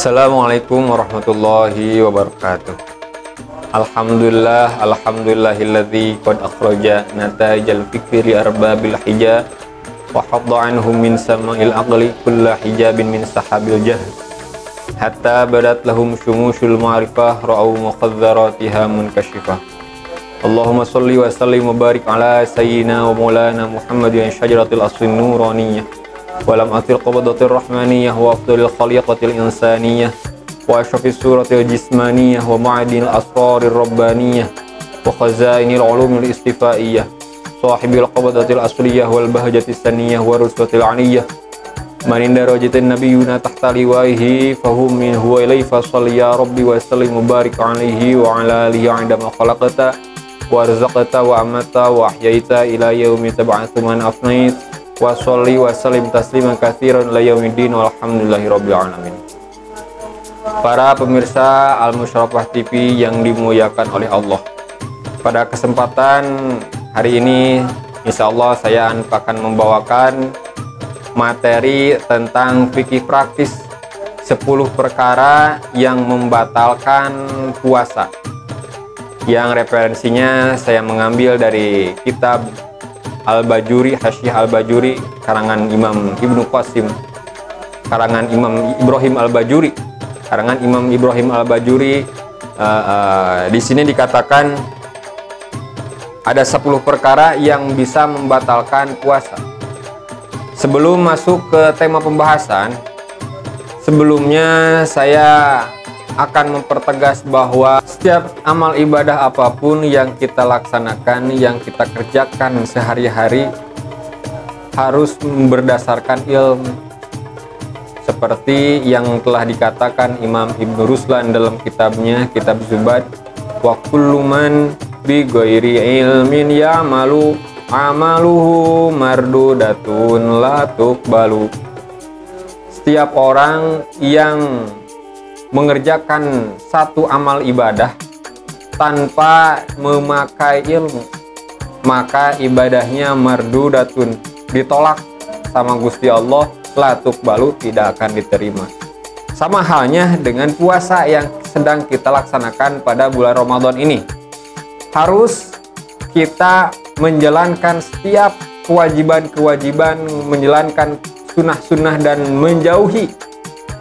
Assalamualaikum warahmatullahi wabarakatuh. Alhamdulillahilladzi qad akhraja natajal fikri arbabil hija wa hadda anhum min sama'il aqli kulla hijabin min sahabil jahl hatta badat lahum syumushul ma'rifah ra'au muqadzaratiha munkashifah. Allahumma salli wa sallim wa barik ala sayyidina wa maulana Muhammadin syajaratil asrin nuraniyah walam atil qabadatir rahmaniyah wa afdalil khaliqatil insaniyah wa ashrafis suratil jismaniyah wa ma'adinil asrarir rabbaniyah wa khazainil ulumil istifaiyah sahibil qabadatil asliyah wal bahjatis saniyah wa ruswatil aniyah manin darajatin nabiyuna tahta liwaihi fahum min huwa ilai fasalli ya rabbi wa sallim wa barik alaihi wa ala alihi indama khalaqata wa rizaqata wa amata wa ahyaita ila yaumi tab'atsu man afnait wa sholli wa sallim tasliman katsiran ila yaumiddin walhamdulillahi rabbil alamin. Para pemirsa Al-Musyrafah TV yang dimuliakan oleh Allah, pada kesempatan hari ini insyaallah saya akan membawakan materi tentang fikih praktis 10 perkara yang membatalkan puasa, yang referensinya saya mengambil dari kitab Al-Bajuri, Hasyiah Al-Bajuri, karangan Imam Ibnu Qasim, karangan Imam Ibrahim Al-Bajuri, karangan Imam Ibrahim Al-Bajuri. Di sini dikatakan ada 10 perkara yang bisa membatalkan puasa. Sebelum masuk ke tema pembahasan, sebelumnya saya akan mempertegas bahwa setiap amal ibadah apapun yang kita laksanakan, yang kita kerjakan sehari-hari harus berdasarkan ilmu, seperti yang telah dikatakan Imam Ibnu Ruslan dalam kitabnya Kitab Zubat, wa kullu man bi ghairi ilmin ya'malu amaluhu mardudatun la tuqbalu. Setiap orang yang mengerjakan satu amal ibadah tanpa memakai ilmu, maka ibadahnya mardudatun, ditolak sama Gusti Allah, la tuqbalu, tidak akan diterima. Sama halnya dengan puasa yang sedang kita laksanakan pada bulan Ramadan ini. Harus kita menjalankan setiap kewajiban-kewajiban, menjalankan sunnah-sunnah dan menjauhi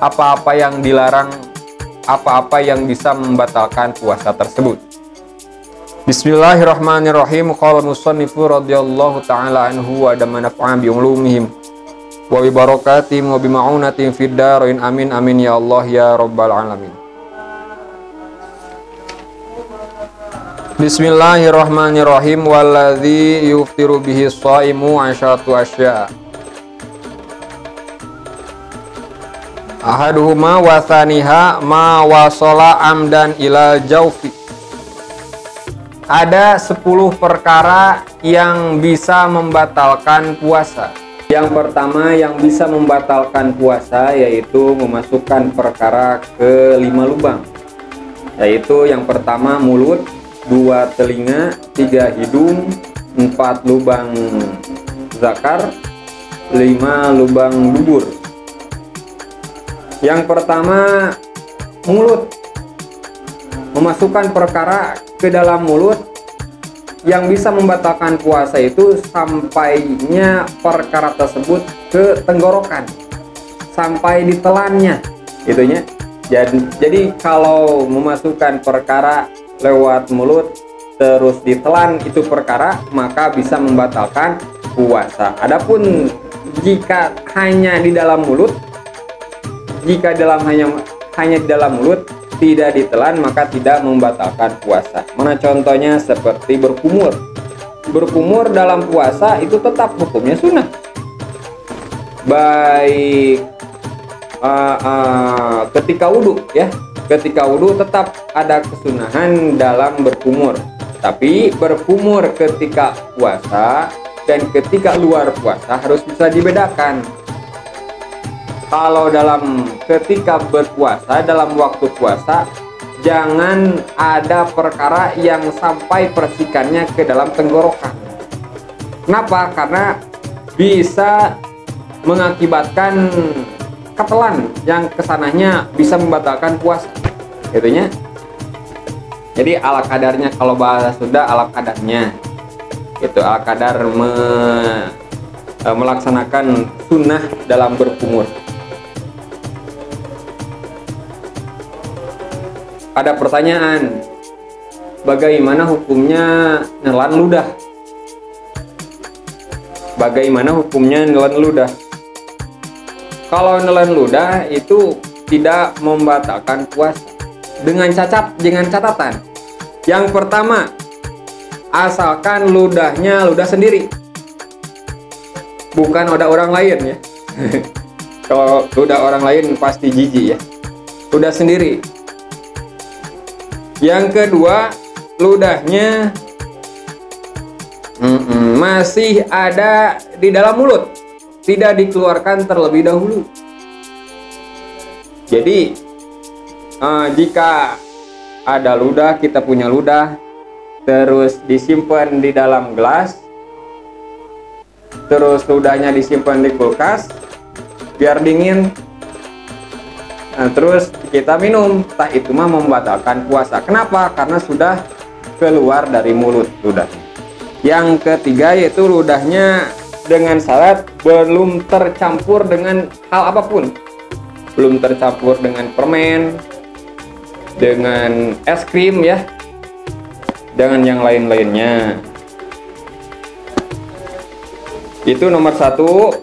apa-apa yang dilarang, apa-apa yang bisa membatalkan puasa tersebut. Bismillahirrahmanirrahim. Qala musannifu radhiyallahu ta'ala anhu wa damana naf'a bi ulumihim wa bi barakatihim wa bi ma'unatin fid darain amin amin ya Allah ya rabbal alamin. Bismillahirrahmanirrahim. Walladzi yuftiru bihi shaimu asyatu asya' ahaduhuma wa thaniha ma wasala amdan ila jaufi. Ada 10 perkara yang bisa membatalkan puasa. Yang pertama yang bisa membatalkan puasa yaitu memasukkan perkara ke 5 lubang. Yaitu yang pertama mulut, 2 telinga, 3 hidung, 4 lubang zakar, 5 lubang dubur. Yang pertama, mulut. Memasukkan perkara ke dalam mulut yang bisa membatalkan puasa itu sampainya perkara tersebut ke tenggorokan, sampai ditelannya, gitunya. Jadi kalau memasukkan perkara lewat mulut terus ditelan itu perkara, maka bisa membatalkan puasa. Adapun jika hanya di dalam mulut, jika hanya di dalam mulut tidak ditelan, maka tidak membatalkan puasa. Mana contohnya? Seperti berkumur. Berkumur dalam puasa itu tetap hukumnya sunnah. Baik ketika wudhu, ya, ketika wudhu tetap ada kesunahan dalam berkumur. Tapi berkumur ketika puasa dan ketika luar puasa harus bisa dibedakan. Kalau ketika berpuasa, dalam waktu puasa, jangan ada perkara yang sampai percikannya ke dalam tenggorokan. Kenapa? Karena bisa mengakibatkan ketelan yang kesananya bisa membatalkan puasa gitunya. Jadi ala kadarnya, kalau bahasa Sunda ala kadarnya itu ala kadar melaksanakan sunnah dalam berkumur. Ada pertanyaan, bagaimana hukumnya nelan ludah? Bagaimana hukumnya nelan ludah? Kalau nelan ludah itu tidak membatalkan puasa dengan catatan. Yang pertama, asalkan ludahnya ludah sendiri, bukan ludah orang lain ya. Kalau ludah orang lain pasti jijik ya. Ludah sendiri. Yang kedua, ludahnya masih ada di dalam mulut, tidak dikeluarkan terlebih dahulu. Jadi jika ada ludah, kita punya ludah, terus disimpan di dalam gelas, terus ludahnya disimpan di kulkas biar dingin, nah, terus kita minum, tak itu mah membatalkan puasa. Kenapa? Karena sudah keluar dari mulut ludahnya. Yang ketiga yaitu ludahnya dengan syarat belum tercampur dengan hal apapun, belum tercampur dengan permen, dengan es krim ya, dengan yang lain-lainnya. Itu nomor satu.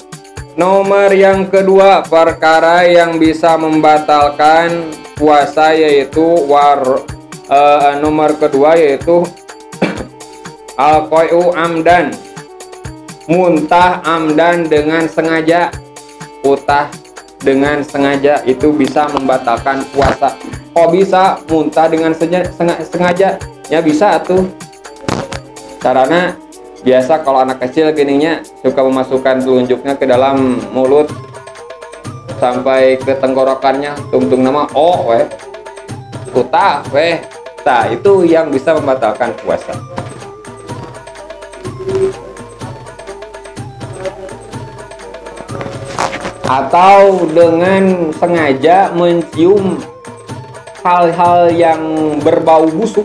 Nomor yang kedua, perkara yang bisa membatalkan puasa yaitu nomor kedua yaitu al-qai'u amdan, muntah amdan dengan sengaja. Utah dengan sengaja itu bisa membatalkan puasa. Kok bisa muntah dengan sengaja? Ya bisa tuh. Caranya biasa kalau anak kecil gininya suka memasukkan telunjuknya ke dalam mulut sampai ke tenggorokannya, tungtung nama utah weh. Nah, itu yang bisa membatalkan puasa. Atau dengan sengaja mencium hal-hal yang berbau busuk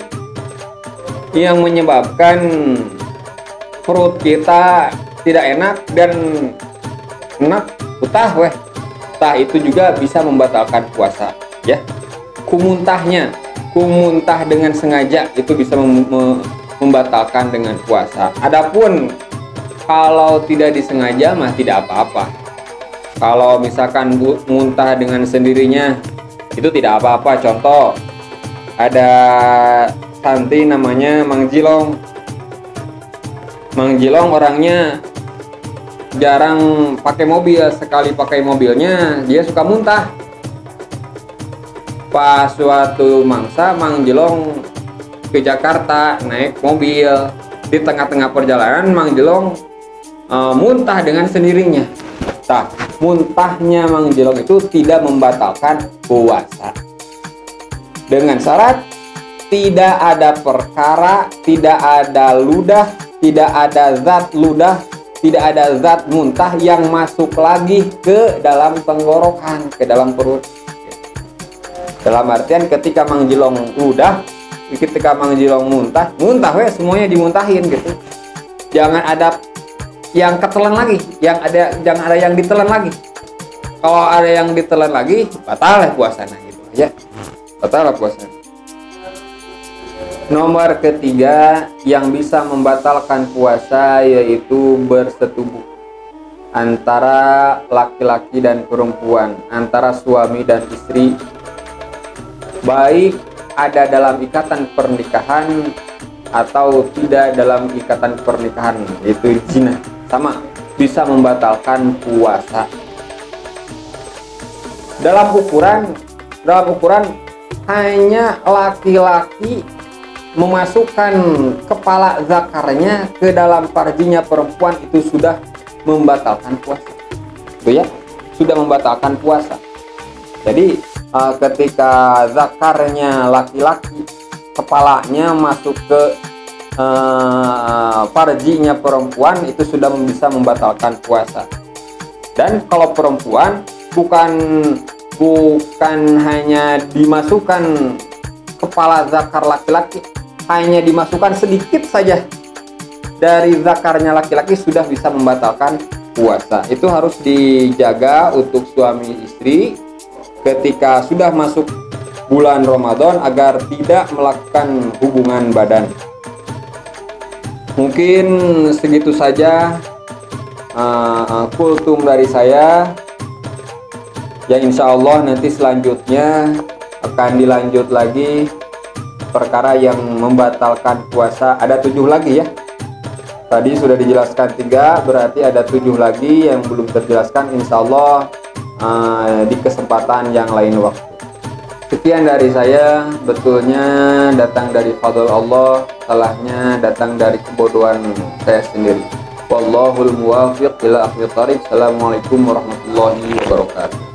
yang menyebabkan perut kita tidak enak dan enak utah weh. Tah itu juga bisa membatalkan puasa ya. Kumuntah dengan sengaja itu bisa membatalkan dengan puasa. Adapun kalau tidak disengaja mah tidak apa-apa. Kalau misalkan muntah dengan sendirinya itu tidak apa-apa. Contoh, ada santri namanya Mang Jilong. Mang Jilong orangnya jarang pakai mobil, sekali pakai mobilnya dia suka muntah. Pas suatu mangsa Mang Jilong ke Jakarta naik mobil, di tengah-tengah perjalanan Mang Jilong muntah dengan sendirinya. Nah, muntahnya Mang Jilong itu tidak membatalkan puasa. Dengan syarat tidak ada perkara, tidak ada ludah, tidak ada zat ludah, tidak ada zat muntah yang masuk lagi ke dalam tenggorokan, ke dalam perut. Dalam artian ketika Mang Jilong ludah, ketika Mang Jilong muntah weh semuanya dimuntahin gitu. Jangan ada yang ketelan lagi, jangan ada yang ditelan lagi. Kalau ada yang ditelan lagi, batal lah puasanya gitu aja. Batal lah puasa. Nomor ketiga yang bisa membatalkan puasa yaitu bersetubuh antara laki-laki dan perempuan, antara suami dan istri, baik ada dalam ikatan pernikahan atau tidak dalam ikatan pernikahan, itu zina, sama bisa membatalkan puasa. Dalam ukuran hanya laki-laki memasukkan kepala zakarnya ke dalam farjinya perempuan itu sudah membatalkan puasa. Itu ya, sudah membatalkan puasa. Jadi ketika zakarnya laki-laki, kepalanya masuk ke farjinya perempuan itu sudah bisa membatalkan puasa. Dan kalau perempuan bukan hanya dimasukkan kepala zakar laki-laki, hanya dimasukkan sedikit saja dari zakarnya laki-laki sudah bisa membatalkan puasa. Itu harus dijaga untuk suami istri ketika sudah masuk bulan Ramadan agar tidak melakukan hubungan badan. Mungkin segitu saja kultum dari saya. Ya insya Allah nanti selanjutnya akan dilanjut lagi perkara yang membatalkan puasa. Ada 7 lagi ya. Tadi sudah dijelaskan 3, berarti ada 7 lagi yang belum terjelaskan. Insya Allah di kesempatan yang lain waktu. Sekian dari saya, betulnya datang dari fadl Allah, salahnya datang dari kebodohan saya sendiri. Wallahul muwaffiq ila aqwamit thoriq. Assalamualaikum warahmatullahi wabarakatuh.